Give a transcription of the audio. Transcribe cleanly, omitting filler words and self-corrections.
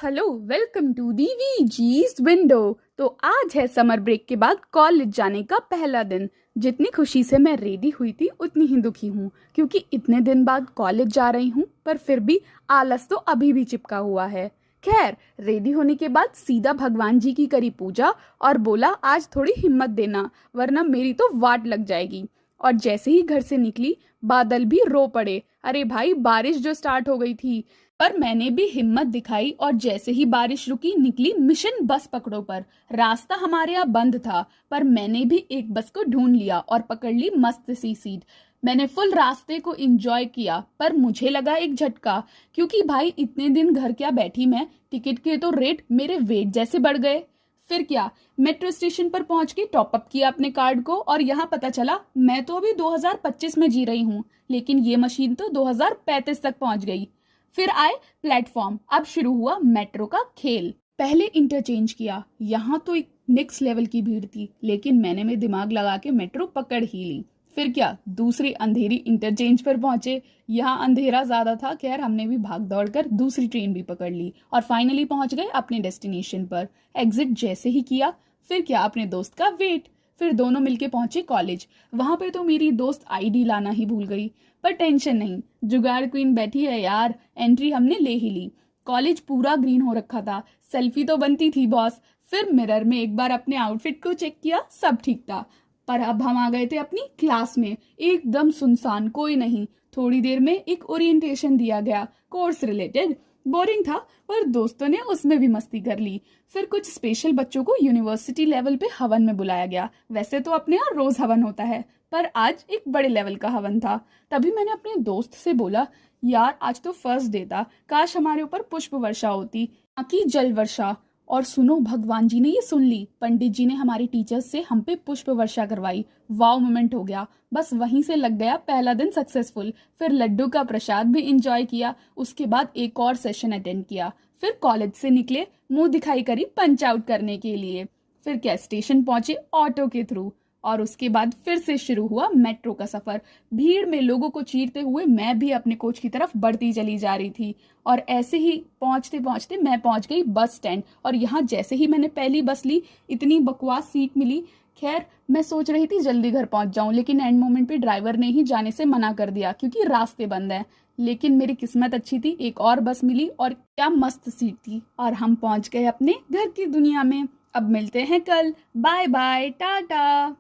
Hello, welcome to the वीजीज window. तो आज है समर ब्रेक के बाद कॉलेज जाने का पहला दिन। जितनी खुशी से मैं रेडी हुई थी उतनी ही दुखी हूँ, क्योंकि इतने दिन बाद कॉलेज जा रही हूँ, पर फिर भी आलस तो अभी भी चिपका हुआ है। खैर, रेडी होने के बाद सीधा भगवान जी की करी पूजा और बोला आज थोड़ी हिम्मत देना, वरना मेरी तो वाट लग जाएगी। और जैसे ही घर से निकली, बादल भी रो पड़े। अरे भाई, बारिश जो स्टार्ट हो गई थी। पर मैंने भी हिम्मत दिखाई और जैसे ही बारिश रुकी निकली मिशन बस पकड़ो पर। रास्ता हमारे यहाँ बंद था, पर मैंने भी एक बस को ढूंढ लिया और पकड़ ली मस्त सी सीट। मैंने फुल रास्ते को एंजॉय किया, पर मुझे लगा एक झटका, क्योंकि भाई इतने दिन घर क्या बैठी मैं, टिकट के तो रेट मेरे वेट जैसे बढ़ गए। फिर क्या, मेट्रो स्टेशन पर पहुंच के टॉपअप किया अपने कार्ड को और यहाँ पता चला मैं तो अभी 2025 में जी रही हूँ, लेकिन ये मशीन तो 2035 तक पहुंच गई। फिर आए प्लेटफॉर्म, अब शुरू हुआ मेट्रो का खेल। पहले इंटरचेंज किया, यहाँ तो एक नेक्स्ट लेवल की भीड़ थी, लेकिन मैंने में दिमाग लगा के मेट्रो पकड़ ही ली। फिर क्या, दूसरी अंधेरी इंटरचेंज पर पहुंचे, यहाँ अंधेरा ज्यादा था। खैर, हमने भी भाग दौड़ कर दूसरी ट्रेन भी पकड़ ली और फाइनली पहुंच गए अपने डेस्टिनेशन पर। एग्जिट जैसे ही किया, फिर क्या, अपने दोस्त का वेट। फिर दोनों मिलके पहुंचे कॉलेज। वहां पे तो मेरी दोस्त आईडी लाना ही भूल गई, पर टेंशन नहीं, जुगाड़ क्वीन बैठी है यार, एंट्री हमने ले ही ली। कॉलेज पूरा ग्रीन हो रखा था, सेल्फी तो बनती थी बॉस। फिर मिरर में एक बार अपने आउटफिट को चेक किया, सब ठीक था। पर अब हम आ गए थे अपनी क्लास में, एकदम सुनसान, कोई नहीं। थोड़ी देर में एक ओरिएंटेशन दिया गया, कोर्स रिलेटेड। बोरिंग था, पर दोस्तों ने उसमें भी मस्ती कर ली। फिर कुछ स्पेशल बच्चों को यूनिवर्सिटी लेवल पे हवन में बुलाया गया। वैसे तो अपने यहाँ रोज हवन होता है, पर आज एक बड़े लेवल का हवन था। तभी मैंने अपने दोस्त से बोला, यार आज तो फर्स्ट डे था, काश हमारे ऊपर पुष्प वर्षा होती, ना कि जल वर्षा। और सुनो, भगवान जी ने ये सुन ली, पंडित जी ने हमारे टीचर्स से हम पे पुष्प वर्षा करवाई। वाव मोमेंट हो गया। बस वहीं से लग गया पहला दिन सक्सेसफुल। फिर लड्डू का प्रसाद भी एंजॉय किया, उसके बाद एक और सेशन अटेंड किया। फिर कॉलेज से निकले, मुंह दिखाई करी पंच आउट करने के लिए। फिर क्या, स्टेशन पहुंचे ऑटो के थ्रू, और उसके बाद फिर से शुरू हुआ मेट्रो का सफर। भीड़ में लोगों को चीरते हुए मैं भी अपने कोच की तरफ बढ़ती चली जा रही थी। और ऐसे ही पहुंचते पहुंचते मैं पहुंच गई बस स्टैंड, और यहाँ जैसे ही मैंने पहली बस ली, इतनी बकवास सीट मिली। खैर, मैं सोच रही थी जल्दी घर पहुंच जाऊं, लेकिन एंड मोमेंट पे ड्राइवर ने ही जाने से मना कर दिया, क्योंकि रास्ते बंद है। लेकिन मेरी किस्मत अच्छी थी, एक और बस मिली और क्या मस्त सीट थी, और हम पहुंच गए अपने घर की दुनिया में। अब मिलते हैं कल, बाय बाय, टाटा।